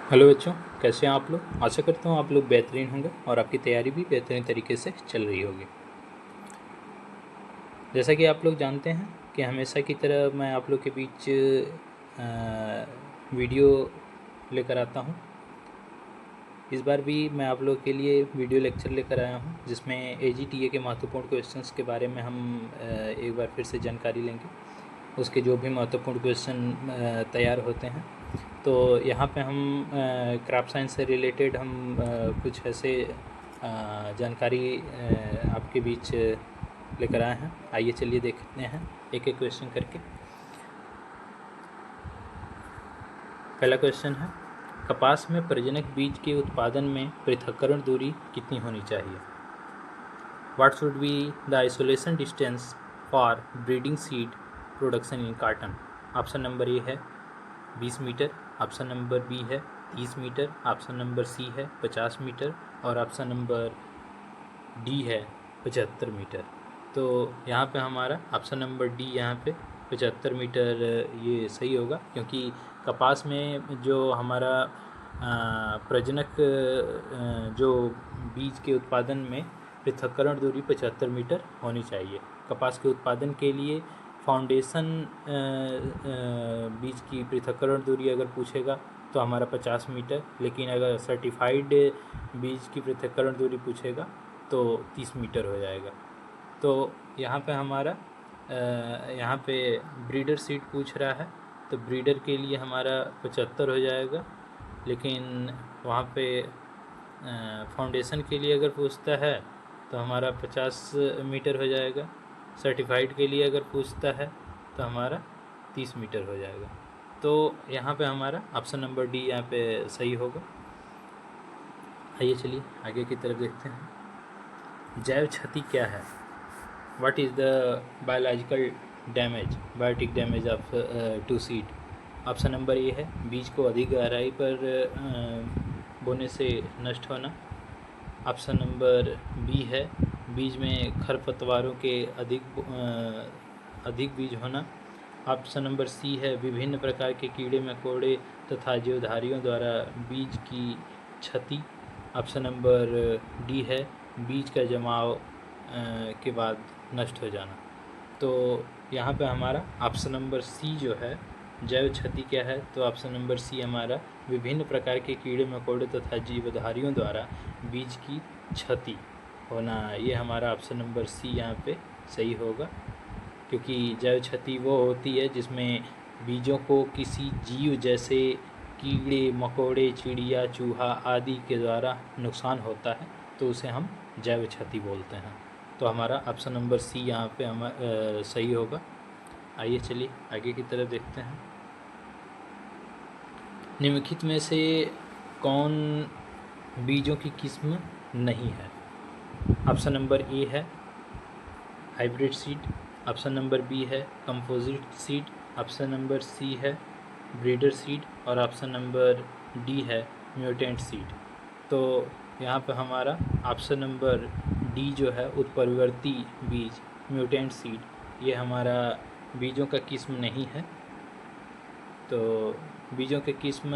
Hello बच्चों, कैसे हैं आप लोग। आशा करता हूँ आप लोग बेहतरीन होंगे और आपकी तैयारी भी बेहतरीन तरीके से चल रही होगी। जैसा कि आप लोग जानते हैं कि हमेशा की तरह मैं आप लोग के बीच वीडियो लेकर आता हूँ। इस बार भी मैं आप लोग के लिए वीडियो लेक्चर लेकर आया हूँ जिसमें AGTA के महत्वपूर्ण क्वेश्चंस के बारे में हम एक बार फिर से जानकारी लेंगे। उसके जो भी महत्वपूर्ण क्वेश्चन तैयार होते हैं, तो यहाँ पे हम क्राफ्ट साइंस से रिलेटेड हम कुछ ऐसे जानकारी आपके बीच लेकर आए हैं। आइए चलिए देखते हैं एक एक क्वेश्चन करके। पहला क्वेश्चन है, कपास में प्रजनक बीज के उत्पादन में पृथक्करण दूरी कितनी होनी चाहिए। What should be the isolation distance for breeding seed production in cotton. Option number A है 20 मीटर, ऑप्शन नंबर बी है 30 मीटर, ऑप्शन नंबर सी है 50 मीटर और ऑप्शन नंबर डी है 75 मीटर। तो यहाँ पे हमारा ऑप्शन नंबर डी यहाँ पे 75 मीटर ये सही होगा, क्योंकि कपास में जो हमारा प्रजनक जो बीज के उत्पादन में पृथक्करण दूरी 75 मीटर होनी चाहिए। कपास के उत्पादन के लिए फाउंडेशन बीज की पृथक्करण दूरी अगर पूछेगा तो हमारा 50 मीटर, लेकिन अगर सर्टिफाइड बीज की पृथक्करण दूरी पूछेगा तो 30 मीटर हो जाएगा। तो यहाँ पे हमारा यहाँ पे ब्रीडर सीड पूछ रहा है, तो ब्रीडर के लिए हमारा 75 हो जाएगा, लेकिन वहाँ पे फाउंडेशन के लिए अगर पूछता है तो हमारा 50 मीटर हो जाएगा। सर्टिफाइड के लिए अगर पूछता है तो हमारा 30 मीटर हो जाएगा। तो यहाँ पे हमारा ऑप्शन नंबर डी यहाँ पे सही होगा। आइए चलिए आगे की तरफ देखते हैं। जैव क्षति क्या है। What is the biological damage, biotic damage of to seed. Option number A है बीज को अधिक गहराई पर बोने से नष्ट होना। ऑप्शन नंबर बी है बीज में खरपतवारों के अधिक बीज होना। ऑप्शन नंबर सी है विभिन्न प्रकार के कीड़े मकोड़े तथा जीवधारियों द्वारा बीज की क्षति। ऑप्शन नंबर डी है बीज का जमाव के बाद नष्ट हो जाना। तो यहाँ पे हमारा ऑप्शन नंबर सी जो है जैव क्षति क्या है, तो ऑप्शन नंबर सी हमारा विभिन्न प्रकार के कीड़े मकोड़े तथा जीवधारियों द्वारा बीज की क्षति होना, ये हमारा ऑप्शन नंबर सी यहाँ पे सही होगा। क्योंकि जैव क्षति वो होती है जिसमें बीजों को किसी जीव जैसे कीड़े मकोड़े चिड़िया चूहा आदि के द्वारा नुकसान होता है, तो उसे हम जैव क्षति बोलते हैं। तो हमारा ऑप्शन नंबर सी यहाँ पे सही होगा। आइए चलिए आगे की तरफ देखते हैं। निम्नलिखित में से कौन बीजों की किस्म नहीं है। ऑप्शन नंबर ए है hybrid seed, option number B है composite seed, option number C है ब्रीडर सीड और ऑप्शन नंबर डी है म्यूटेंट सीड। तो यहाँ पर हमारा ऑप्शन नंबर डी जो है उत्परिवर्ती बीज म्यूटेंट सीड, ये हमारा बीजों का किस्म नहीं है। तो बीजों के किस्म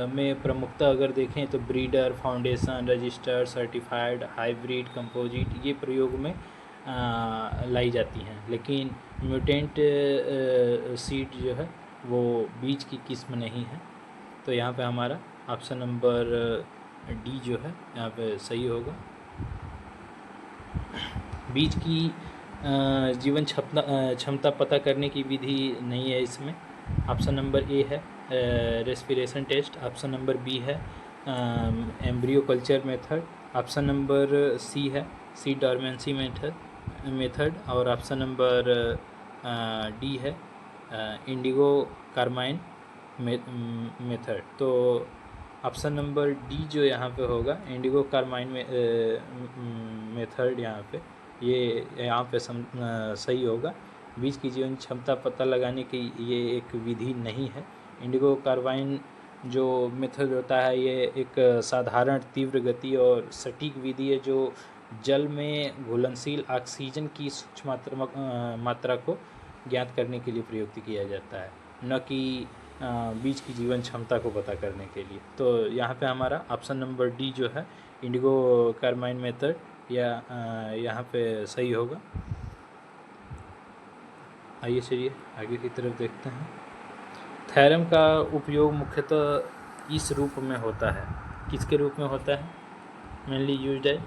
में प्रमुखता अगर देखें तो breeder, foundation, registered, certified, hybrid, composite ये प्रयोग में लाई जाती हैं, लेकिन म्यूटेंट सीड जो है वो बीज की किस्म नहीं है। तो यहाँ पे हमारा ऑप्शन नंबर डी जो है यहाँ पे सही होगा। बीज की जीवन क्षमता पता करने की विधि नहीं है इसमें। ऑप्शन नंबर ए है respiration test, option number B है embryo culture method, option number C है सीड डॉर्मेंसी मेथड और ऑप्शन नंबर डी है इंडिगो कार्बाइन मेथड। तो ऑप्शन नंबर डी जो यहाँ पे होगा इंडिगो कार्बाइन मेथड यहाँ पे सही होगा। बीज की जीवन क्षमता पता लगाने की ये एक विधि नहीं है। इंडिगो कार्बाइन जो मेथड होता है ये एक साधारण तीव्र गति और सटीक विधि है जो जल में घुलनशील ऑक्सीजन की सूक्ष्म मात्रा को ज्ञात करने के लिए प्रयुक्त किया जाता है, न कि बीज की जीवन क्षमता को पता करने के लिए। तो यहाँ पे हमारा ऑप्शन नंबर डी जो है इंडिगो कार्बाइन मेथड या यहाँ पे सही होगा। आइए चलिए आगे की तरफ देखते हैं। थैरम का उपयोग मुख्यतः इस रूप में होता है, किसके रूप में होता है? मेनली यूज्ड है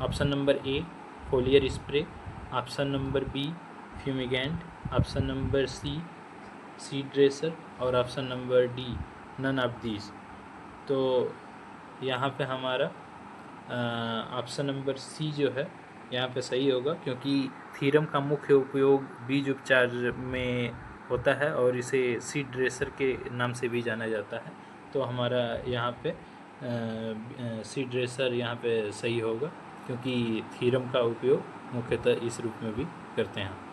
option number A foliar spray, option number B fumigant, option number C seed dresser और option number D none of these. तो यहाँ पे हमारा ऑप्शन नंबर सी जो है यहाँ पे सही होगा, क्योंकि थीरम का मुख्य उपयोग बीज उपचार में होता है और इसे सीड ड्रेसर के नाम से भी जाना जाता है। तो हमारा यहाँ पे सीड ड्रेसर यहाँ पे सही होगा, क्योंकि थीरम का उपयोग मुख्यतः इस रूप में भी करते हैं।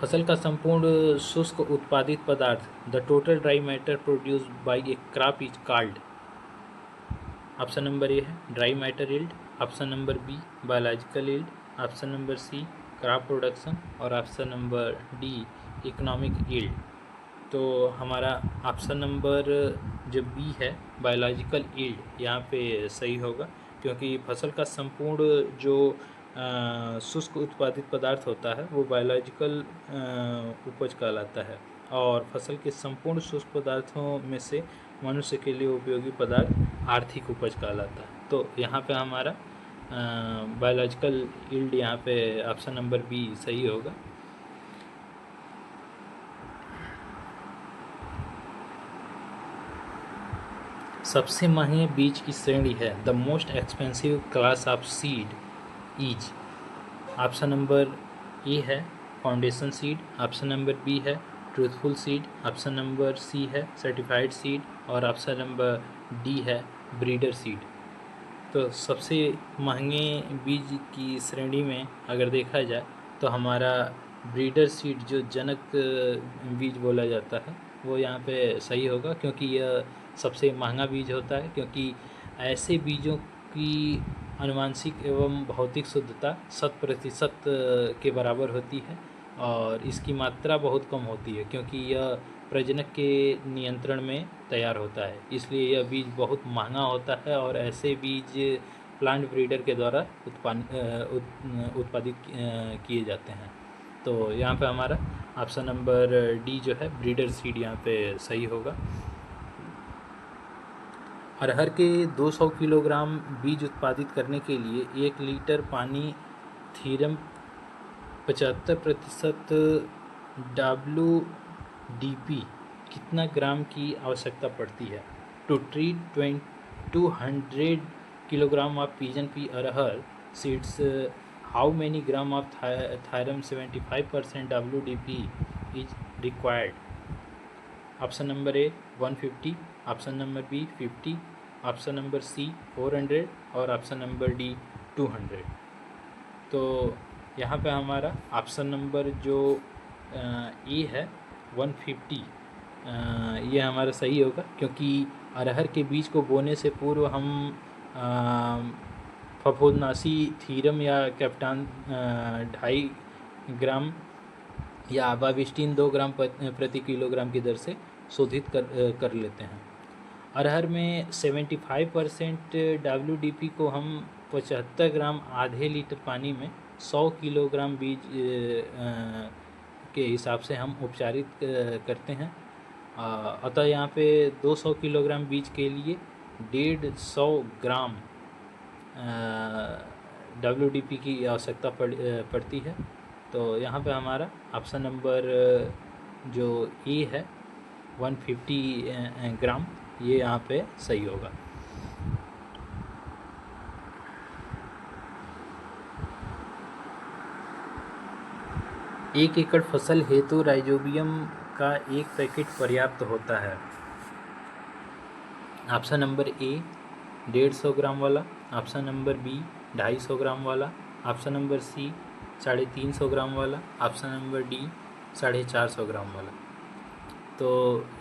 फसल का संपूर्ण शुष्क उत्पादित पदार्थ the total dry matter produced by a crop is called. Option number A है dry matter yield, option number B biological yield, option number C crop production और option number D economic yield. तो हमारा option number जो B है biological yield यहाँ पे सही होगा, क्योंकि फसल का संपूर्ण जो शुष्क उत्पादित पदार्थ होता है वो बायोलॉजिकल उपज कहलाता है, और फसल के संपूर्ण शुष्क पदार्थों में से मनुष्य के लिए उपयोगी पदार्थ आर्थिक उपज कहलाता है। तो यहाँ पे हमारा बायोलॉजिकल यील्ड यहाँ पे ऑप्शन नंबर बी सही होगा। सबसे महंगे बीज की श्रेणी है the most expensive class of seed is. Option number A है foundation seed, option number B है truthful seed, option number C है सर्टिफाइड सीड और ऑप्शन नंबर डी है ब्रीडर सीड। तो सबसे महंगे बीज की श्रेणी में अगर देखा जाए तो हमारा ब्रीडर सीड जो जनक बीज बोला जाता है वो यहाँ पे सही होगा, क्योंकि यह सबसे महंगा बीज होता है, क्योंकि ऐसे बीजों की आनुवंशिक एवं भौतिक शुद्धता 100% के बराबर होती है और इसकी मात्रा बहुत कम होती है, क्योंकि यह प्रजनक के नियंत्रण में तैयार होता है, इसलिए यह बीज बहुत महंगा होता है और ऐसे बीज प्लांट ब्रीडर के द्वारा उत्पादित किए जाते हैं। तो यहाँ पे हमारा ऑप्शन नंबर डी जो है ब्रीडर सीड यहाँ पे सही होगा। अरहर के 200 किलोग्राम बीज उत्पादित करने के लिए 1 लीटर पानी थीरम 75% WDP कितना ग्राम की आवश्यकता पड़ती है? To treat 200 kilogram of pigeon pea अरहर seeds how many gram of thiram 75% WDP is required? Option number A 150, option number B 50, option number C 400 और ऑप्शन नंबर डी 200। तो यहाँ पे हमारा ऑप्शन नंबर जो ए है 150 ये हमारा सही होगा, क्योंकि अरहर के बीज को बोने से पूर्व हम फफूंदनाशी थीरम या कैप्टान 2.5 ग्राम या आबाविस्टिन 2 ग्राम प्रति किलोग्राम की दर से शोधित कर लेते हैं। अरहर में 75% WDP को हम 75 ग्राम आधे लीटर पानी में 100 किलोग्राम बीज के हिसाब से हम उपचारित करते हैं। अतः यहाँ पे 200 किलोग्राम बीज के लिए 150 ग्राम WDP की आवश्यकता पड़ती है। तो यहाँ पे हमारा ऑप्शन नंबर जो ए है 150 ग्राम ये यहाँ पे सही होगा। एक एकड़ फसल हेतु राइजोबियम का 1 पैकेट पर्याप्त होता है। ऑप्शन नंबर ए 150 ग्राम वाला, ऑप्शन नंबर बी 250 ग्राम वाला, ऑप्शन नंबर सी 350 ग्राम वाला, ऑप्शन नंबर डी 450 ग्राम वाला। तो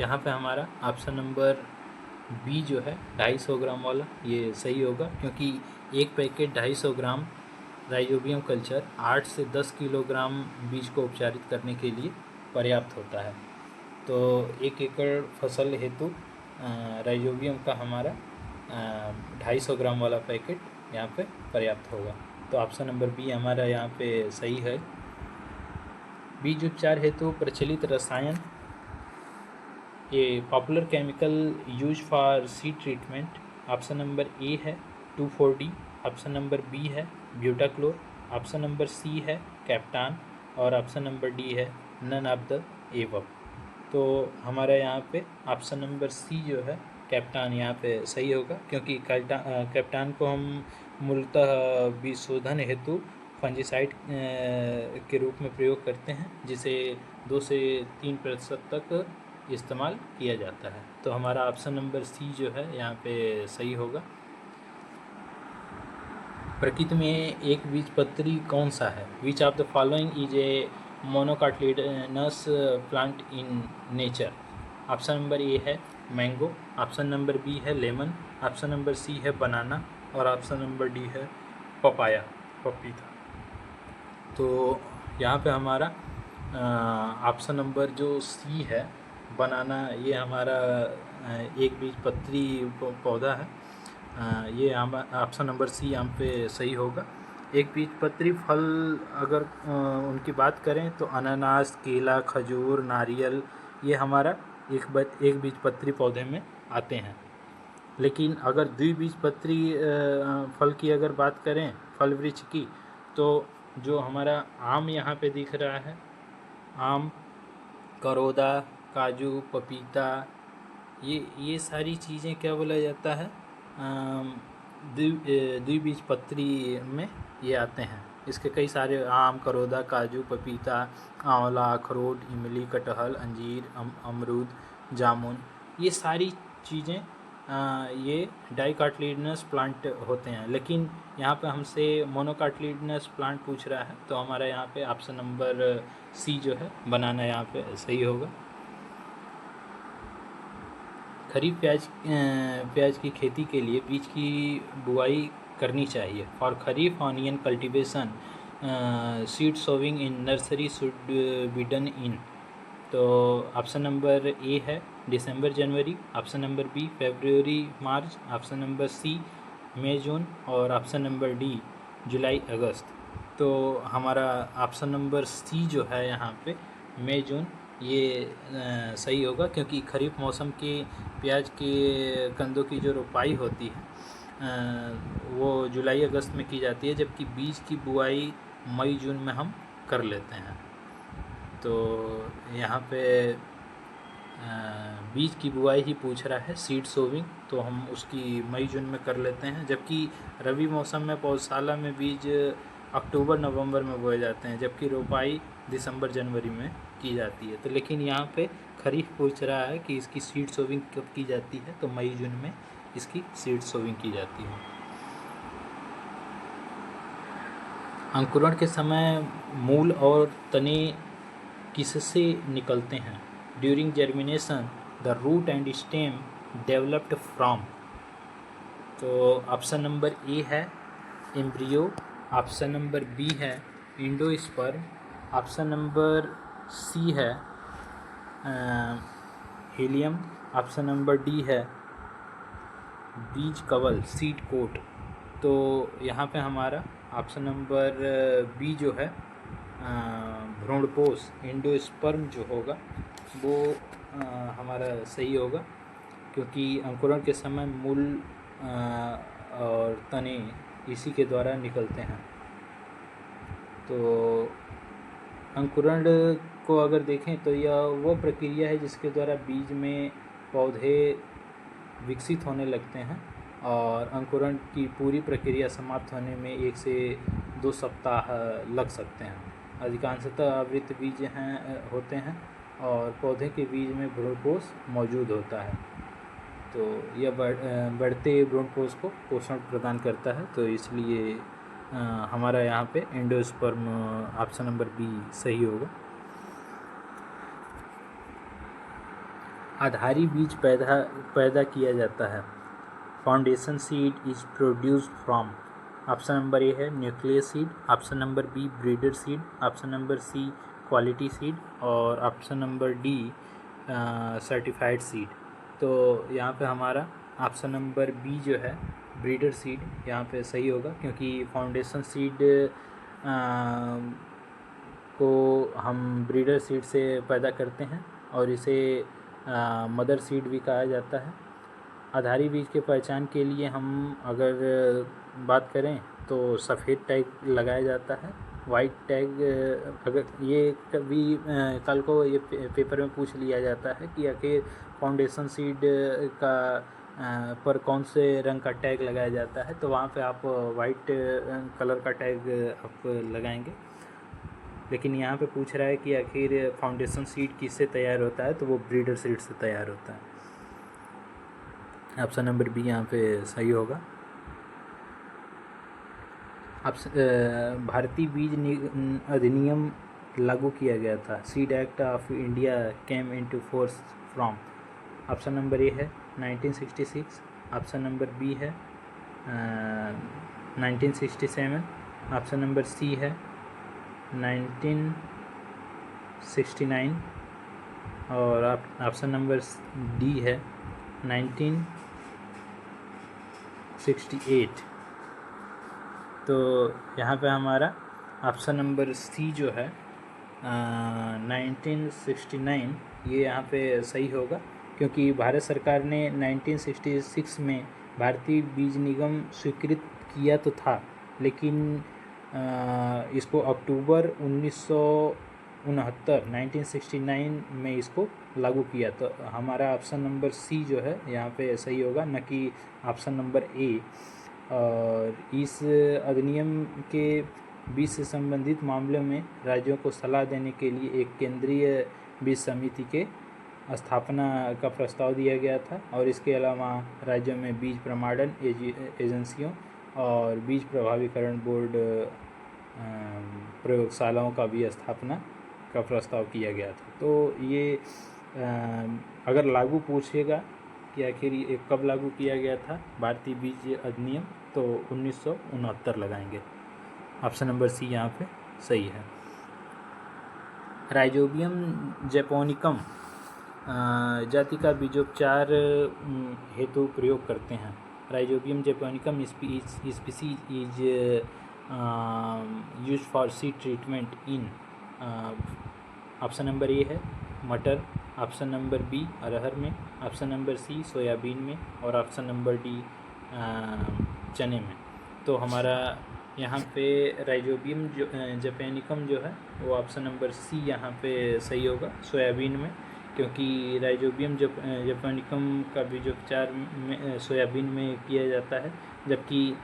यहाँ पे हमारा ऑप्शन नंबर बी जो है 250 ग्राम वाला ये सही होगा, क्योंकि 1 पैकेट 250 ग्राम राइजोबियम कल्चर 8 से 10 किलोग्राम बीज को उपचारित करने के लिए पर्याप्त होता है। तो 1 एकड़ फसल हेतु राइजोबियम का हमारा 250 ग्राम वाला पैकेट यहाँ पे पर्याप्त होगा। तो ऑप्शन नंबर बी हमारा यहाँ पे सही है। बीज उपचार हेतु प्रचलित रसायन, ये popular chemical use for seed treatment, option number A है 2,4-D, ऑप्शन नंबर बी है ब्यूटाक्लोर, ऑप्शन नंबर सी है कैप्टान और ऑप्शन नंबर डी है नन ऑफ द एबव। तो हमारा यहाँ पे ऑप्शन नंबर सी जो है कैप्टान यहाँ पे सही होगा, क्योंकि कैप्टान को हम मूलतः बीज शोधन हेतु फंजीसाइड के रूप में प्रयोग करते हैं, जिसे 2 से 3% तक इस्तेमाल किया जाता है। तो हमारा ऑप्शन नंबर सी जो है यहाँ पे सही होगा। प्रकृति में एक बीजपत्री कौन सा है? Which of the following is a monocotyledonous plant in nature? Option number A है मैंगो, ऑप्शन नंबर बी है लेमन, ऑप्शन नंबर सी है बनाना और ऑप्शन नंबर डी है पपाया, पपीता। तो यहाँ पे हमारा ऑप्शन नंबर जो सी है बनाना, ये हमारा एक बीजपत्री पौधा है। ये हम ऑप्शन नंबर सी यहाँ पे सही होगा। एक बीजपत्री फल अगर उनकी बात करें तो अनानास, केला, खजूर, नारियल, ये हमारा एक बीजपत्री पौधे में आते हैं। लेकिन अगर द्विबीजपत्री फल की अगर बात करें, फल वृक्ष की, तो जो हमारा आम यहाँ पे दिख रहा है, आम, करोदा, काजू, पपीता, ये सारी चीज़ें क्या बोला जाता है, द्विबीजपत्री में ये आते हैं। इसके कई सारे आम, करोदा, काजू, पपीता, आंवला, अखरोट, इमली, कटहल, अंजीर, अमरूद, जामुन, ये सारी चीज़ें ये डाइकाटिलिडनस प्लांट होते हैं। लेकिन यहाँ पे हमसे मोनोकाटिलिडनस प्लांट पूछ रहा है, तो हमारा यहाँ पे ऑप्शन नंबर सी जो है बनाना यहाँ पे सही होगा। खरीफ प्याज की खेती के लिए बीज की बुआई करनी चाहिए। For kharif onion cultivation seed sowing in nursery should be done in. तो ऑप्शन नंबर ए है दिसंबर जनवरी, ऑप्शन नंबर बी फरवरी मार्च, ऑप्शन नंबर सी मई जून और ऑप्शन नंबर डी जुलाई अगस्त। तो हमारा ऑप्शन नंबर सी जो है यहाँ पे मई जून, ये सही होगा, क्योंकि खरीफ मौसम के प्याज के कंदों की जो रोपाई होती है वो जुलाई अगस्त में की जाती है, जबकि बीज की बुआई मई जून में हम कर लेते हैं। तो यहाँ पे बीज की बुआई ही पूछ रहा है, सीड सोविंग, तो हम उसकी मई जून में कर लेते हैं। जबकि रबी मौसम में पौधशाला में बीज अक्टूबर नवंबर में बोए जाते हैं, जबकि रोपाई दिसंबर जनवरी में की जाती है। तो लेकिन यहाँ पे खरीफ पूछ रहा है कि इसकी सीड सोविंग कब की जाती है, तो मई जून में इसकी सीड सोविंग की जाती है। अंकुरण के समय मूल और तने किससे निकलते हैं? During germination the root and stem developed from. तो ऑप्शन नंबर ए है एम्ब्रियो, ऑप्शन नंबर बी है इंडोस्पर्म, ऑप्शन नंबर सी है हीलियम, ऑप्शन नंबर डी है बीज कवल, सीड कोट। तो यहाँ पे हमारा ऑप्शन नंबर बी जो है भ्रूणपोष एंडोस्पर्म जो होगा वो हमारा सही होगा, क्योंकि अंकुरण के समय मूल और तने इसी के द्वारा निकलते हैं। तो अंकुरण को अगर देखें तो यह वो प्रक्रिया है जिसके द्वारा बीज में पौधे विकसित होने लगते हैं, और अंकुरण की पूरी प्रक्रिया समाप्त होने में 1 से 2 सप्ताह लग सकते हैं। अधिकांशतः आवृत बीज होते हैं और पौधे के बीज में भ्रूणपोष मौजूद होता है। तो यह बढ़ते भ्रूणपोष को पोषण प्रदान करता है, तो इसलिए हमारा यहाँ पे एंडोस्पर्म ऑप्शन नंबर बी सही होगा। आधारी बीज पैदा किया जाता है। Foundation seed is produced from. Option number A है nucleus seed, option number B breeder seed, option number C quality seed और option number D certified seed. तो यहाँ पे हमारा ऑप्शन नंबर बी जो है ब्रीडर सीड यहाँ पे सही होगा, क्योंकि फाउंडेशन सीड को हम ब्रीडर सीड से पैदा करते हैं और इसे मदर सीड भी कहा जाता है। आधारी बीज के पहचान के लिए हम अगर बात करें तो सफ़ेद टैग लगाया जाता है। वाइट टैग अगर ये कभी कल को ये पेपर में पूछ लिया जाता है कि आखिर फाउंडेशन सीड का पर कौन से रंग का टैग लगाया जाता है, तो वहाँ पे आप वाइट कलर का टैग आप लगाएंगे। लेकिन यहाँ पे पूछ रहा है कि आखिर फाउंडेशन सीड किससे तैयार होता है, तो वो ब्रीडर सीड से तैयार होता है। ऑप्शन नंबर बी यहाँ पे सही होगा। भारतीय बीज अधिनियम लागू किया गया था। Seed act of India came into force from. Option number A है 1966, ऑप्शन नंबर बी है 1967, ऑप्शन नंबर सी है 1969 और ऑप्शन नंबर डी है 1968। तो यहाँ पे हमारा ऑप्शन नंबर सी जो है 1969 ये यहाँ पे सही होगा, क्योंकि भारत सरकार ने 1966 में भारतीय बीज निगम स्वीकृत किया तो था, लेकिन इसको अक्टूबर 1969 में इसको लागू किया। तो हमारा ऑप्शन नंबर सी जो है यहाँ पे सही होगा, न कि ऑप्शन नंबर ए। और इस अधिनियम के बीज से संबंधित मामलों में राज्यों को सलाह देने के लिए एक केंद्रीय बीज समिति के स्थापना का प्रस्ताव दिया गया था, और इसके अलावा राज्यों में बीज प्रमाणन एजेंसियों और बीज प्रभावीकरण बोर्ड प्रयोगशालाओं का भी स्थापना का प्रस्ताव किया गया था। तो ये अगर लागू पूछेगा कि आखिर ये कब लागू किया गया था भारतीय बीज अधिनियम, तो 1969 लगाएंगे। ऑप्शन नंबर सी यहाँ पे सही है। राइजोबियम जैपोनिकम जाति का बीजोपचार हेतु प्रयोग करते हैं। Rhizobium japonicum species is use for seed treatment in. Option number A है मटर, ऑप्शन नंबर बी अरहर में, ऑप्शन नंबर सी सोयाबीन में और ऑप्शन नंबर डी चने में। तो हमारा यहाँ पे राइजोबियम जैपोनिकम जो है वो ऑप्शन नंबर सी यहाँ पे सही होगा, सोयाबीन में, क्योंकि राइजोबियम जैपोनिकम का बीजोपचार में सोयाबीन में किया जाता है। जबकि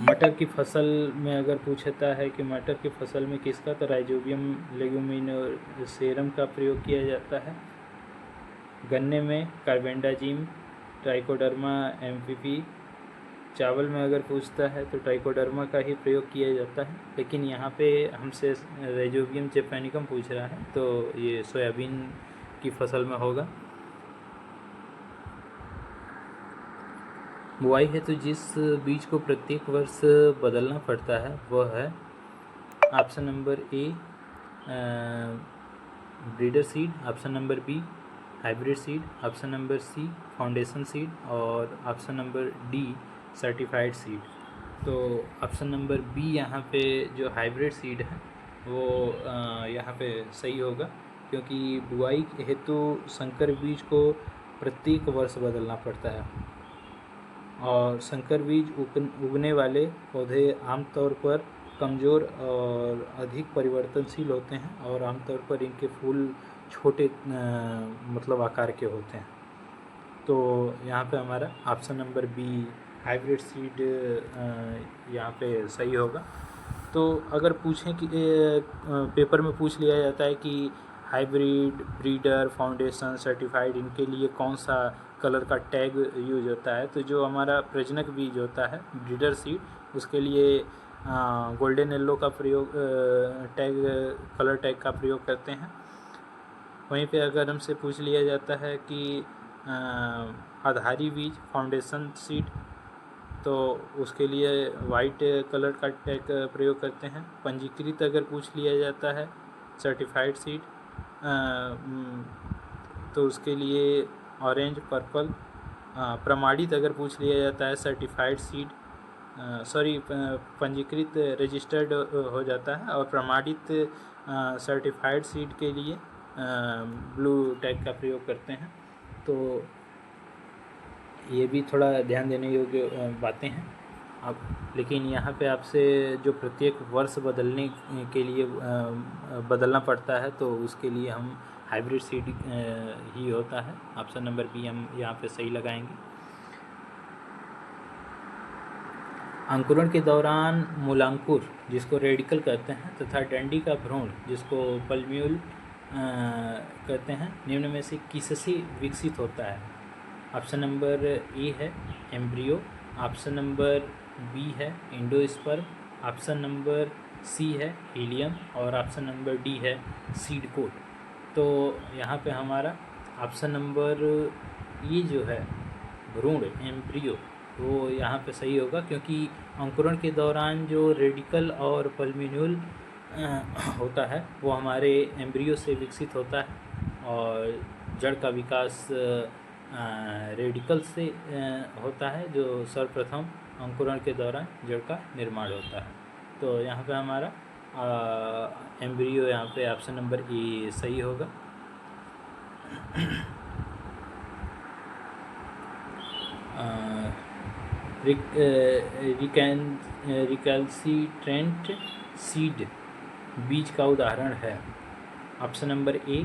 मटर की फसल में अगर पूछता है कि मटर की फसल में किसका, तो राइजोबियम लेगुमिनोसेरम का प्रयोग किया जाता है। गन्ने में कार्बेंडाजिम, ट्राइकोडर्मा एमपीपी। चावल में अगर पूछता है तो ट्राइकोडर्मा का ही प्रयोग किया जाता है। लेकिन यहाँ पे हमसे राइजोबियम जैपोनिकम पूछ रहा है, तो ये सोयाबीन की फसल में होगा। बुआई है तो जिस बीज को प्रत्येक वर्ष बदलना पड़ता है वह है option number A breeder seed, option number B hybrid seed, option number C foundation seed और option number D certified seed. तो ऑप्शन नंबर बी यहाँ पे जो हाइब्रिड सीड है वो यहाँ पे सही होगा, क्योंकि बुआई हेतु संकर बीज को प्रत्येक वर्ष बदलना पड़ता है और संकर बीज उगने वाले पौधे आमतौर पर कमज़ोर और अधिक परिवर्तनशील होते हैं और आमतौर पर इनके फूल छोटे मतलब आकार के होते हैं। तो यहाँ पे हमारा option number B hybrid seed यहाँ पे सही होगा। तो अगर पूछें कि पेपर में पूछ लिया जाता है कि हाइब्रिड, ब्रीडर, फाउंडेशन, सर्टिफाइड, इनके लिए कौन सा कलर का टैग यूज होता है, तो जो हमारा प्रजनक बीज होता है ब्रीडर सीड, उसके लिए गोल्डन येलो का प्रयोग कलर टैग का प्रयोग करते हैं। वहीं पे अगर हमसे पूछ लिया जाता है कि आधारी बीज, फाउंडेशन सीड, तो उसके लिए वाइट कलर का टैग प्रयोग करते हैं। पंजीकृत अगर पूछ लिया जाता है सर्टिफाइड सीड तो उसके लिए ऑरेंज पर्पल। प्रमाणित अगर पूछ लिया जाता है सर्टिफाइड सीड पंजीकृत रजिस्टर्ड हो जाता है, और प्रमाणित सर्टिफाइड सीड के लिए ब्लू टैग का प्रयोग करते हैं। तो ये भी थोड़ा ध्यान देने योग्य बातें हैं। अब लेकिन यहाँ पे आपसे जो प्रत्येक वर्ष बदलने के लिए बदलना पड़ता है, तो उसके लिए हम हाइब्रिड सीड ही होता है। ऑप्शन नंबर बी हम यहाँ पे सही लगाएंगे। अंकुरण के दौरान मूलांकुर जिसको रेडिकल कहते हैं तथा डंडी का भ्रूण जिसको पल्म्यूल कहते हैं, निम्न में से किससे विकसित होता है? ऑप्शन नंबर ए है एम्ब्रियो, ऑप्शन नंबर बी है एंडोस्पर्म, ऑप्शन नंबर सी है हीलियम, और ऑप्शन नंबर डी है सीड कोट। तो यहाँ पे हमारा ऑप्शन नंबर ये जो है भ्रूण एम्ब्रियो वो यहाँ पे सही होगा, क्योंकि अंकुरण के दौरान जो रेडिकल और पल्मिन्यूल होता है वो हमारे एम्ब्रियो से विकसित होता है, और जड़ का विकास रेडिकल से होता है, जो सर्वप्रथम अंकुरण के दौरान जड़ का निर्माण होता है। तो यहाँ पे हमारा एम्ब्रियो यहाँ पे ऑप्शन नंबर ए सही होगा। रिकैल्सिट्रेंट सीड बीज का उदाहरण है। Option number A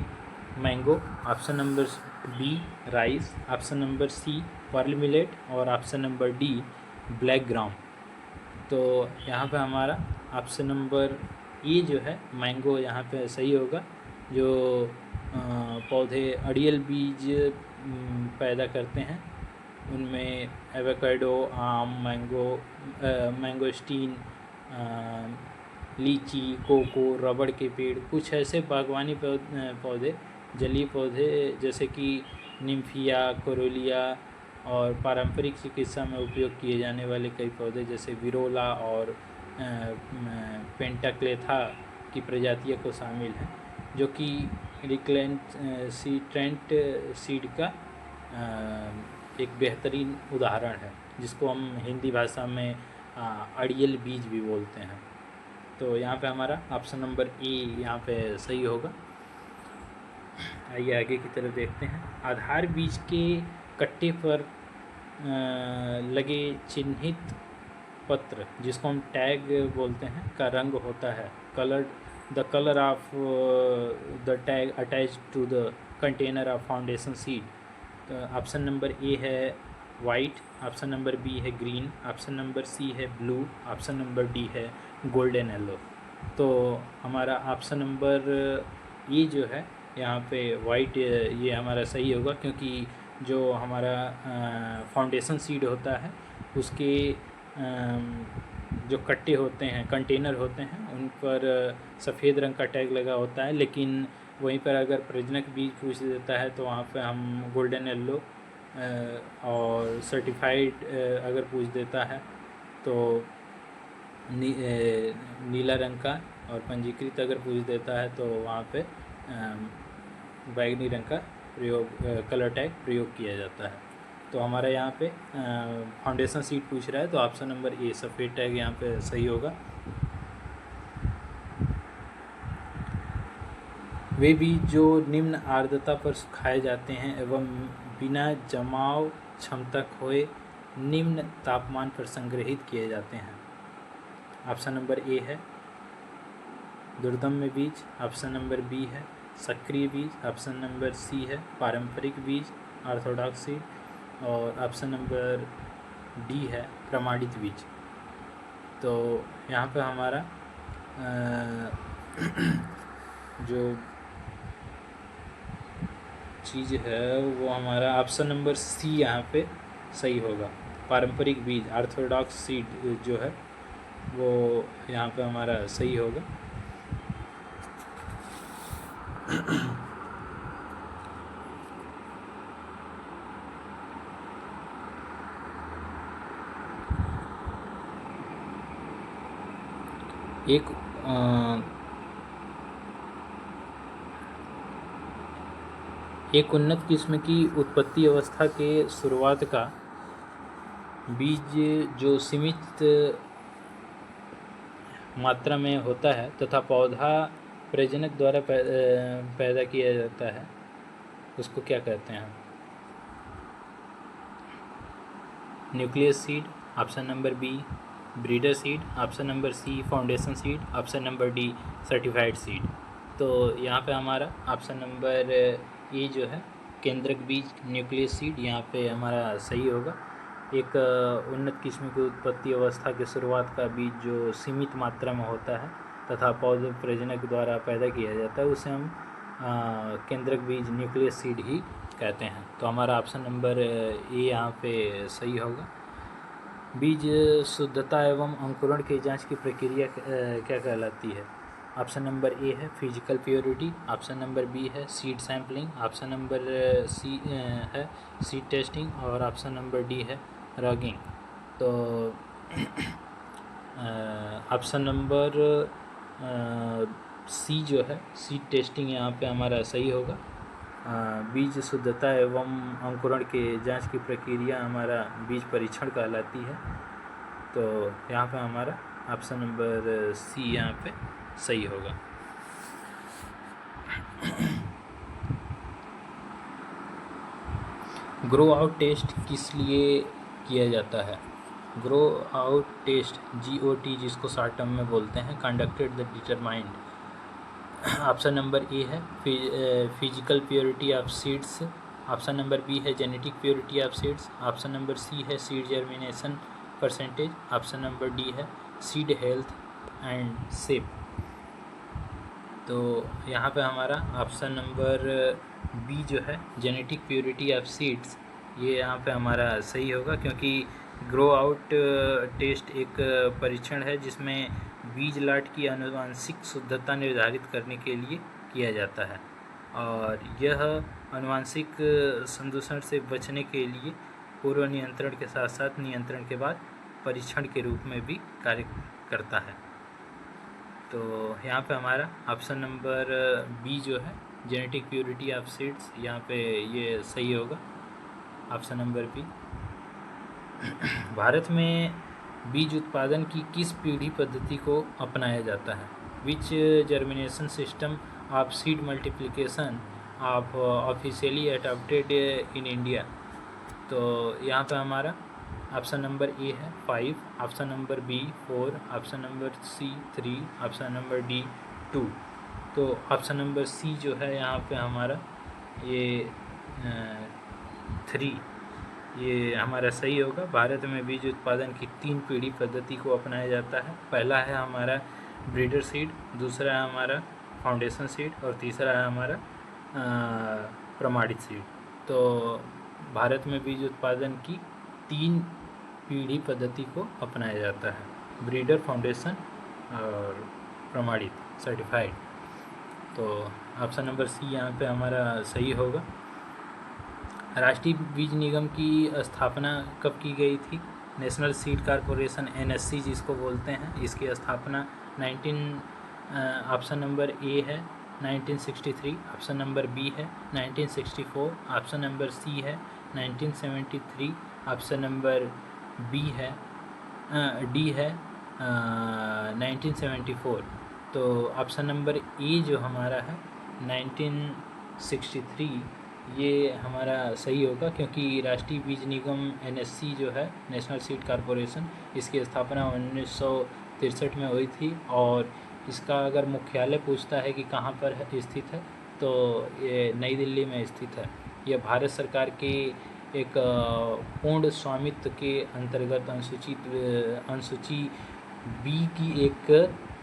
mango, option number B rice, option number C pearl millet, और option number D black gram. तो यहाँ पे हमारा ऑप्शन नंबर ए जो है मैंगो यहाँ पे सही होगा। जो पौधे अड़ियल बीज पैदा करते हैं उनमें एवोकाडो, आम, मैंगोस्टीन, लीची, कोको, रबड़ के पेड़, कुछ ऐसे बागवानी पौधे, जलीय पौधे जैसे कि निम्फिया, कोरोलिया, और पारंपरिक चिकित्सा में उपयोग किए जाने वाले कई पौधे जैसे विरोला और पेंटाक्लेथा की प्रजातियों को शामिल हैं, जो कि रिकैल्सिट्रेंट सीड का एक बेहतरीन उदाहरण है, जिसको हम हिंदी भाषा में अड़ियल बीज भी बोलते हैं। तो यहाँ पे हमारा ऑप्शन नंबर ए यहाँ पे सही होगा। आइए आगे की तरफ देखते हैं। आधार बीज के कट्टे पर लगे चिन्हित पत्र जिसको हम टैग बोलते हैं का रंग होता है the colour of the tag attach to the container of foundation seed. तो ऑप्शन नंबर ए है वाइट, ऑप्शन नंबर बी है ग्रीन, ऑप्शन नंबर सी है ब्लू, ऑप्शन नंबर डी है गोल्डन येलो। तो हमारा ऑप्शन नंबर ए जो है यहाँ पे वाइट ये हमारा सही होगा, क्योंकि जो हमारा फाउंडेशन सीड होता है उसके जो कट्टे होते हैं, कंटेनर होते हैं, उन पर सफ़ेद रंग का टैग लगा होता है, लेकिन वहीं पर अगर प्रजनक बीज पूछ देता है तो वहाँ पे हम गोल्डन येलो, और सर्टिफाइड अगर पूछ देता है तो नीला रंग का, और पंजीकृत अगर पूछ देता है तो वहाँ पे बैगनी रंग का प्रयोग कलर टैग प्रयोग किया जाता है। तो हमारा यहाँ पे फाउंडेशन सीड पूछ रहा है, तो ऑप्शन नंबर ए सफ़ेद टैग यहाँ पे सही होगा। वे बीज जो निम्न आर्द्रता पर सुखाए जाते हैं एवं बिना जमाव क्षमता खोए निम्न तापमान पर संग्रहित किए जाते हैं। ऑप्शन नंबर ए है दुर्दम्य बीज, ऑप्शन नंबर बी है सक्रिय बीज, ऑप्शन नंबर सी है पारंपरिक बीज ऑर्थोडॉक्स सीड, और ऑप्शन नंबर डी है प्रमाणित बीज। तो यहाँ पे हमारा जो चीज़ है वो हमारा ऑप्शन नंबर सी यहाँ पे सही होगा। पारंपरिक बीज ऑर्थोडॉक्स सीड जो है वो यहाँ पे हमारा सही होगा। एक एक उन्नत किस्म की उत्पत्ति अवस्था के शुरुआत का बीज जो सीमित मात्रा में होता है तथा पौधा प्रजनक द्वारा पैदा किया जाता है, उसको क्या कहते हैं? Nucleus seed, option number B breeder seed, option number C foundation seed, option number D certified seed. तो यहाँ पे हमारा ऑप्शन नंबर ए जो है केंद्रक बीज न्यूक्लियस सीड यहाँ पे हमारा सही होगा। एक उन्नत किस्म की उत्पत्ति अवस्था के शुरुआत का बीज जो सीमित मात्रा में होता है तथा पौधे प्रजनक द्वारा पैदा किया जाता है उसे हम केंद्रक बीज न्यूक्लियस सीड ही कहते हैं। तो हमारा ऑप्शन नंबर ए यहाँ पे सही होगा। बीज शुद्धता एवं अंकुरण की जांच की प्रक्रिया क्या कहलाती है? ऑप्शन नंबर ए है physical purity, option number B है seed sampling, option number C है सीड टेस्टिंग और ऑप्शन नंबर डी है रॉगिंग। तो ऑप्शन नंबर सी जो है सीड टेस्टिंग यहाँ पे हमारा सही होगा। बीज शुद्धता एवं अंकुरण के जांच की प्रक्रिया हमारा बीज परीक्षण कहलाती है। तो यहाँ पे हमारा ऑप्शन नंबर सी यहाँ पे सही होगा। ग्रो आउट टेस्ट किस लिए किया जाता है? ग्रो आउट टेस्ट GOT जिसको शॉर्ट टर्म में बोलते हैं conducted the determined. Option number A है physical purity of seeds, option number B है genetic purity of seeds, option number C है seed germination percentage, option number D है seed health and shape. तो यहाँ पे हमारा ऑप्शन नंबर बी जो है जेनेटिक प्योरिटी ऑफ सीड्स ये यहाँ पे हमारा सही होगा, क्योंकि ग्रो आउट टेस्ट एक परीक्षण है जिसमें बीज लाट की आनुवांशिक शुद्धता निर्धारित करने के लिए किया जाता है और यह आनुवांशिक संदूषण से बचने के लिए पूर्व नियंत्रण के साथ साथ नियंत्रण के बाद परीक्षण के रूप में भी कार्य करता है। तो यहाँ पे हमारा ऑप्शन नंबर बी जो है जेनेटिक प्योरिटी ऑफ सीड्स यहाँ पे ये सही होगा, ऑप्शन नंबर बी। भारत में बीज उत्पादन की किस पीढ़ी पद्धति को अपनाया जाता है? Which germination system of seed multiplication of officially adopted in India. तो यहाँ पे हमारा ऑप्शन नंबर ए है 5, option number B 4, option number C 3, option number D 2। तो ऑप्शन नंबर सी जो है यहाँ पे हमारा ये 3 ये हमारा सही होगा। भारत में बीज उत्पादन की 3 पीढ़ी पद्धति को अपनाया जाता है। पहला है हमारा ब्रीडर सीड, दूसरा है हमारा फाउंडेशन सीड और तीसरा है हमारा प्रमाणित सीड। तो भारत में बीज उत्पादन की 3 पीढ़ी पद्धति को अपनाया जाता है, ब्रीडर, फाउंडेशन और प्रमाणित सर्टिफाइड। तो ऑप्शन नंबर सी यहाँ पे हमारा सही होगा। राष्ट्रीय बीज निगम की स्थापना कब की गई थी? नेशनल सीड कॉरपोरेशन NSC जिसको बोलते हैं, इसकी स्थापना ऑप्शन नंबर ए है 1963, ऑप्शन नंबर बी है 1964, ऑप्शन नंबर सी है 1973, ऑप्शन नंबर बी है डी है 1974। तो ऑप्शन नंबर ए जो हमारा है 1963 ये हमारा सही होगा, क्योंकि राष्ट्रीय बीज निगम NSC जो है नेशनल सीड कॉरपोरेशन इसकी स्थापना 1963 में हुई थी और इसका अगर मुख्यालय पूछता है कि कहाँ पर स्थित है तो ये नई दिल्ली में स्थित है। यह भारत सरकार के एक पूर्ण स्वामित्व के अंतर्गत अनुसूची बी की एक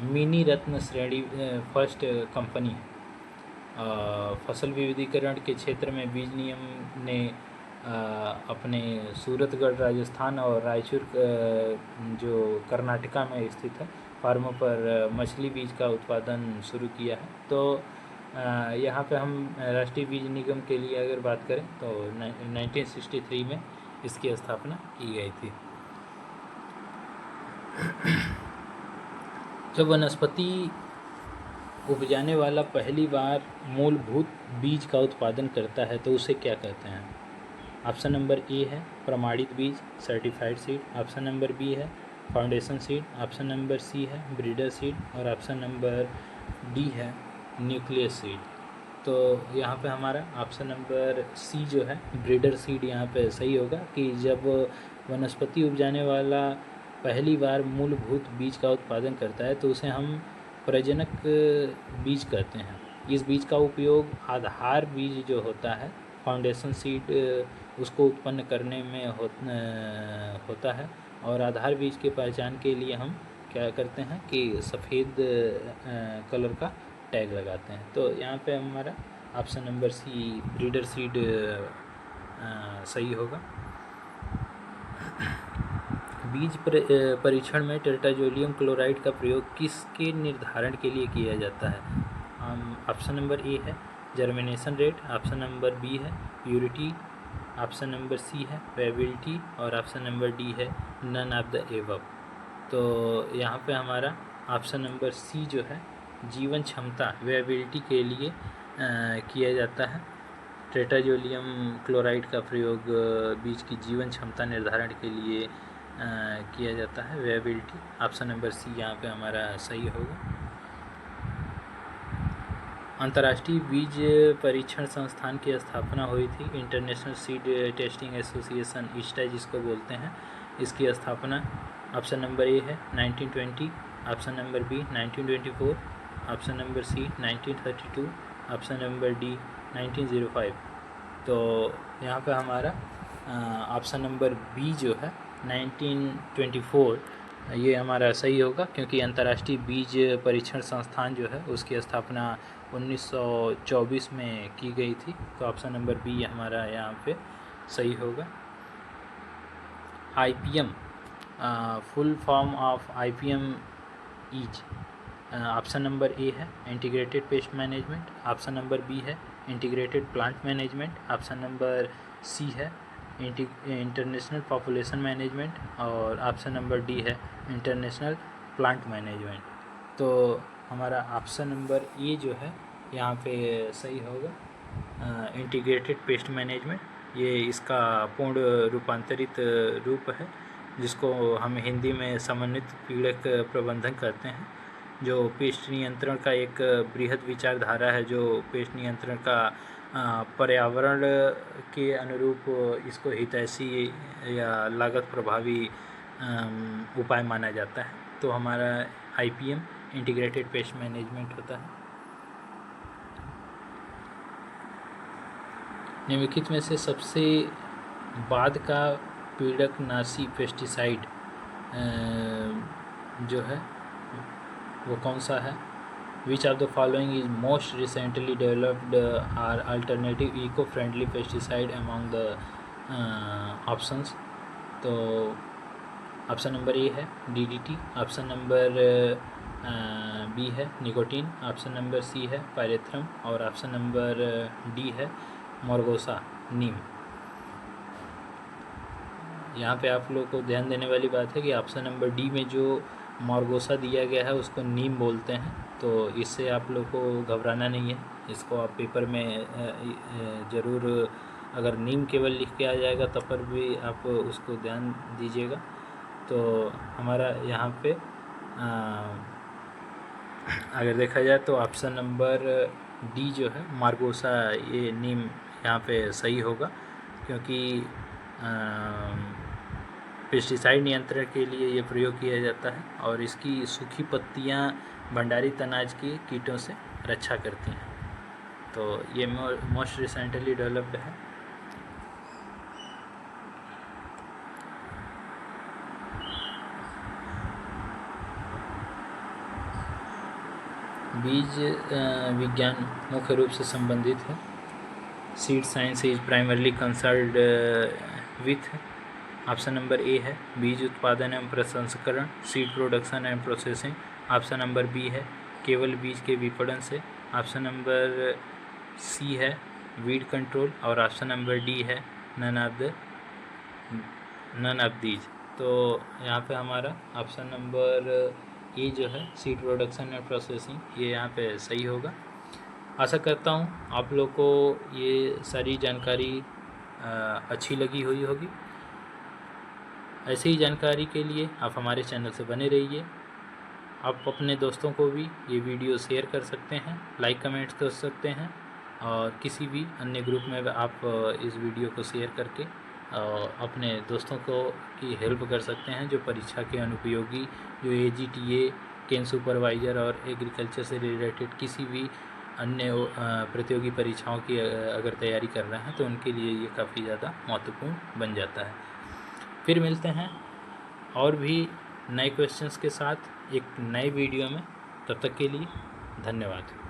मिनी रत्न श्रेणी फर्स्ट कंपनी है। फसल विविधीकरण के क्षेत्र में बीज निगम ने अपने सूरतगढ़ राजस्थान और रायचूर जो कर्नाटका में स्थित है फार्मों पर मछली बीज का उत्पादन शुरू किया है। तो यहाँ पे हम राष्ट्रीय बीज निगम के लिए अगर बात करें तो 1963 में इसकी स्थापना की गई थी। जब वनस्पति उपजाने वाला पहली बार मूलभूत बीज का उत्पादन करता है तो उसे क्या कहते हैं? ऑप्शन नंबर ए है प्रमाणित बीज, certified seed. Option number B है foundation seed. Option number C है ब्रीडर सीड और ऑप्शन नंबर डी है न्यूक्लियस सीड। तो यहाँ पे हमारा ऑप्शन नंबर सी जो है ब्रीडर सीड यहाँ पे सही होगा कि जब वनस्पति उपजाने वाला पहली बार मूलभूत बीज का उत्पादन करता है तो उसे हम प्रजनक बीज कहते हैं। इस बीज का उपयोग आधार बीज जो होता है फाउंडेशन सीड उसको उत्पन्न करने में होता है और आधार बीज के पहचान के लिए हम क्या करते हैं कि सफ़ेद कलर का टैग लगाते हैं। तो यहाँ पे हमारा option number C breeder seed सही होगा। बीज परीक्षण में टेट्राजोलियम क्लोराइड का प्रयोग किसके निर्धारण के लिए किया जाता है? ऑप्शन नंबर ए है germination rate. Option number B है प्यूरिटी। ऑप्शन नंबर सी है वेबिलिटी और ऑप्शन नंबर डी है नन ऑफ द एबव। तो यहाँ पे हमारा ऑप्शन नंबर सी जो है जीवन क्षमता वेबिलिटी के लिए किया जाता है। टेट्राजोलियम क्लोराइड का प्रयोग बीज की जीवन क्षमता निर्धारण के लिए किया जाता है वेबिलिटी। ऑप्शन नंबर सी यहाँ पे हमारा सही होगा। अंतर्राष्ट्रीय बीज परीक्षण संस्थान की स्थापना हुई थी international seed testing association ISTA जिसको बोलते हैं। इसकी स्थापना ऑप्शन नंबर ए है 1920, option number B 1924, option number C 1932, option number D 1905। तो यहाँ पे हमारा ऑप्शन नंबर बी जो है 1924 ये हमारा सही होगा क्योंकि अंतर्राष्ट्रीय बीज परीक्षण संस्थान जो है उसकी स्थापना 1924 में की गई थी। तो ऑप्शन नंबर बी हमारा यहाँ पे सही होगा। IPM full form of IPM is option number A है integrated pest management. Option number B है integrated plant management. Option number C है इंटरनेशनल पॉपुलेशन मैनेजमेंट और ऑप्शन नंबर डी है इंटरनेशनल प्लांट मैनेजमेंट। तो हमारा ऑप्शन नंबर ए जो है यहाँ पे सही होगा इंटीग्रेटेड पेस्ट मैनेजमेंट। ये इसका पूर्ण रूपांतरित रूप है जिसको हम हिंदी में समन्वित पीड़क प्रबंधन कहते हैं, जो पेस्ट नियंत्रण का एक बृहद विचारधारा है जो पेस्ट नियंत्रण का पर्यावरण के अनुरूप इसको हितैषी या लागत प्रभावी उपाय माना जाता है। तो हमारा IPM इंटीग्रेटेड पेस्ट मैनेजमेंट होता है। निम्नलिखित में से सबसे बाद का पीड़कनाशी पेस्टिसाइड जो है वो कौन सा है? Which of the following is most recently developed are alternative eco friendly pesticide among the options. तो ऑप्शन नंबर ए है DDT, ऑप्शन नंबर बी है निकोटीन, ऑप्शन नंबर सी है पायरेथ्रम और ऑप्शन नंबर डी है मोरगोसा नीम। यहाँ पे आप लोग को ध्यान देने वाली बात है कि ऑप्शन नंबर डी में जो मोरगोसा दिया गया है उसको नीम बोलते हैं। तो इससे आप लोग को घबराना नहीं है, इसको आप पेपर में ज़रूर अगर नीम केवल लिख के आ जाएगा तब पर भी आप उसको ध्यान दीजिएगा। तो हमारा यहाँ पे अगर देखा जाए तो ऑप्शन नंबर डी जो है मार्गोसा ये नीम यहाँ पे सही होगा क्योंकि पेस्टिसाइड नियंत्रण के लिए ये प्रयोग किया जाता है और इसकी सूखी पत्तियाँ भंडारित अनाज के कीटों से रक्षा करती हैं। तो ये मोस्ट रिसेंटली डेवलप्ड है। बीज विज्ञान मुख्य रूप से संबंधित है। Seed science is primarily concerned with. Option number A है बीज उत्पादन एवं प्रसंस्करण, seed production and processing. Option number B है केवल बीज के विपणन से। ऑप्शन नंबर सी है वीड कंट्रोल और ऑप्शन नंबर डी है नन ऑफ दीज। तो यहाँ पे हमारा ऑप्शन नंबर ये जो है सीड प्रोडक्शन एंड प्रोसेसिंग ये यहाँ पे सही होगा। आशा करता हूँ आप लोग को ये सारी जानकारी अच्छी लगी हुई होगी। ऐसे ही जानकारी के लिए आप हमारे चैनल से बने रहिए। आप अपने दोस्तों को भी ये वीडियो शेयर कर सकते हैं, लाइक कमेंट्स कर सकते हैं और किसी भी अन्य ग्रुप में आप इस वीडियो को शेयर करके अपने दोस्तों को की हेल्प कर सकते हैं जो परीक्षा के अनुपयोगी, जो AGTA, केन सुपरवाइज़र और एग्रीकल्चर से रिलेटेड किसी भी अन्य प्रतियोगी परीक्षाओं की अगर तैयारी कर रहे हैं तो उनके लिए ये काफ़ी ज़्यादा महत्वपूर्ण बन जाता है। फिर मिलते हैं और भी नए क्वेश्चंस के साथ एक नए वीडियो में। तब तक के लिए धन्यवाद।